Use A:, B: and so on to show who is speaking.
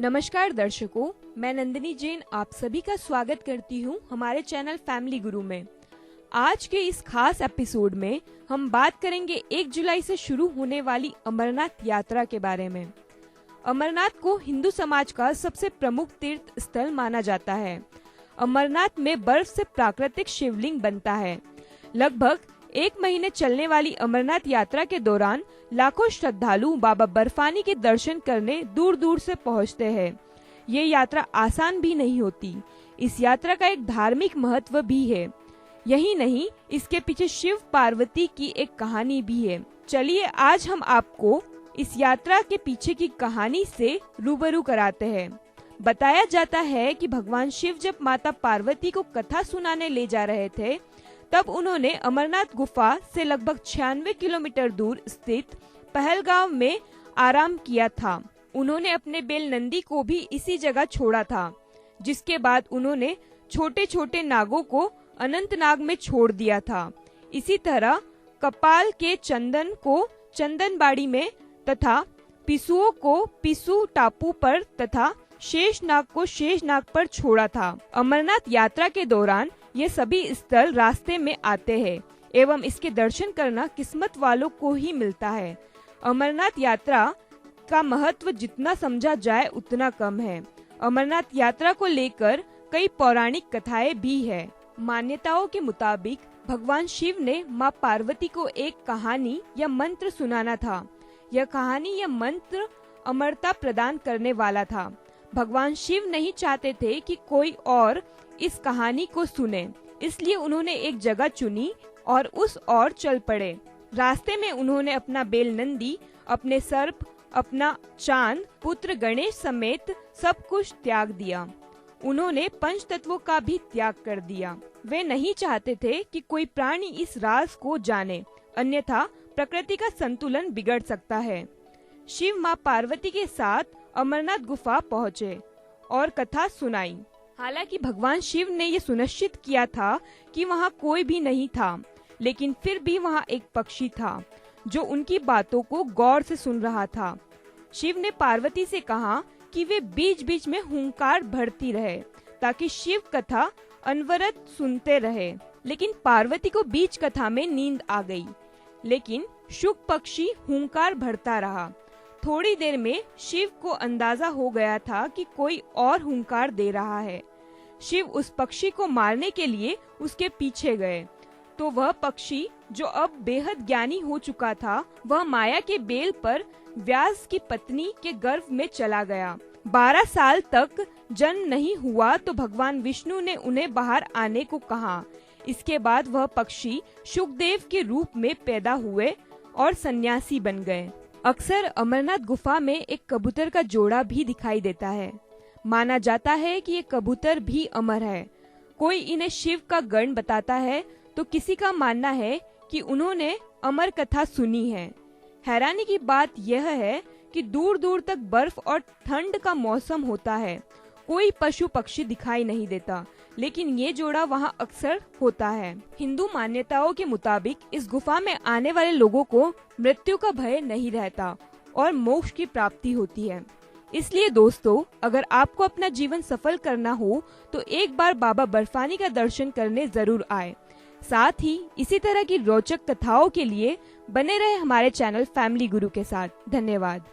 A: नमस्कार दर्शकों, मैं नंदिनी जैन आप सभी का स्वागत करती हूं हमारे चैनल फैमिली गुरु में। आज के इस खास एपिसोड में हम बात करेंगे 1 जुलाई से शुरू होने वाली अमरनाथ यात्रा के बारे में। अमरनाथ को हिंदू समाज का सबसे प्रमुख तीर्थ स्थल माना जाता है। अमरनाथ में बर्फ से प्राकृतिक शिवलिंग बनता है। लगभग 1 महीने चलने वाली अमरनाथ यात्रा के दौरान लाखों श्रद्धालु बाबा बर्फानी के दर्शन करने दूर दूर से पहुंचते हैं। ये यात्रा आसान भी नहीं होती। इस यात्रा का एक धार्मिक महत्व भी है। यही नहीं, इसके पीछे शिव पार्वती की एक कहानी भी है। चलिए आज हम आपको इस यात्रा के पीछे की कहानी से रूबरू कराते हैं। बताया जाता है कि भगवान शिव जब माता पार्वती को कथा सुनाने ले जा रहे थे, तब उन्होंने अमरनाथ गुफा से लगभग 96 किलोमीटर दूर स्थित पहलगाम में आराम किया था। उन्होंने अपने बेल नंदी को भी इसी जगह छोड़ा था, जिसके बाद उन्होंने छोटे छोटे नागों को अनंतनाग में छोड़ दिया था। इसी तरह कपाल के चंदन को चंदनबाड़ी में तथा पिसुओं को पिसु टापू पर तथा शेषनाग को शेषनाग पर छोड़ा था। अमरनाथ यात्रा के दौरान ये सभी स्थल रास्ते में आते हैं एवं इसके दर्शन करना किस्मत वालों को ही मिलता है। अमरनाथ यात्रा का महत्व जितना समझा जाए उतना कम है। अमरनाथ यात्रा को लेकर कई पौराणिक कथाएं भी है। मान्यताओं के मुताबिक भगवान शिव ने मां पार्वती को एक कहानी या मंत्र सुनाना था। यह कहानी या मंत्र अमरता प्रदान करने वाला था। भगवान शिव नहीं चाहते थे कि कोई और इस कहानी को सुने, इसलिए उन्होंने एक जगह चुनी और उस ओर चल पड़े। रास्ते में उन्होंने अपना बेल नंदी, अपने सर्प, अपना चांद, पुत्र गणेश समेत सब कुछ त्याग दिया। उन्होंने पंच तत्वों का भी त्याग कर दिया। वे नहीं चाहते थे कि कोई प्राणी इस राज को जाने, अन्यथा प्रकृति का संतुलन बिगड़ सकता है। शिव मां पार्वती के साथ अमरनाथ गुफा पहुँचे और कथा सुनाई। हालांकि भगवान शिव ने ये सुनिश्चित किया था कि वहाँ कोई भी नहीं था, लेकिन फिर भी वहाँ एक पक्षी था जो उनकी बातों को गौर से सुन रहा था। शिव ने पार्वती से कहा कि वे बीच बीच में हुंकार भरती रहे ताकि शिव कथा अनवरत सुनते रहे। लेकिन पार्वती को बीच कथा में नींद आ गई, लेकिन शुक पक्षी हुंकार भरता रहा। थोड़ी देर में शिव को अंदाजा हो गया था कि कोई और हुंकार दे रहा है। शिव उस पक्षी को मारने के लिए उसके पीछे गए, तो वह पक्षी जो अब बेहद ज्ञानी हो चुका था, वह माया के बेल पर व्यास की पत्नी के गर्भ में चला गया। 12 साल तक जन्म नहीं हुआ तो भगवान विष्णु ने उन्हें बाहर आने को कहा। इसके बाद वह पक्षी शुकदेव के रूप में पैदा हुए और सन्यासी बन गए। अक्सर अमरनाथ गुफा में एक कबूतर का जोड़ा भी दिखाई देता है। माना जाता है कि ये कबूतर भी अमर है। कोई इन्हें शिव का गण बताता है, तो किसी का मानना है कि उन्होंने अमर कथा सुनी है। हैरानी की बात यह है कि दूर दूर तक बर्फ और ठंड का मौसम होता है, कोई पशु पक्षी दिखाई नहीं देता, लेकिन ये जोड़ा वहाँ अक्सर होता है। हिंदू मान्यताओं के मुताबिक इस गुफा में आने वाले लोगों को मृत्यु का भय नहीं रहता और मोक्ष की प्राप्ति होती है। इसलिए दोस्तों, अगर आपको अपना जीवन सफल करना हो तो एक बार बाबा बर्फानी का दर्शन करने जरूर आए। साथ ही इसी तरह की रोचक कथाओं के लिए बने रहे हमारे चैनल फैमिली गुरु के साथ। धन्यवाद।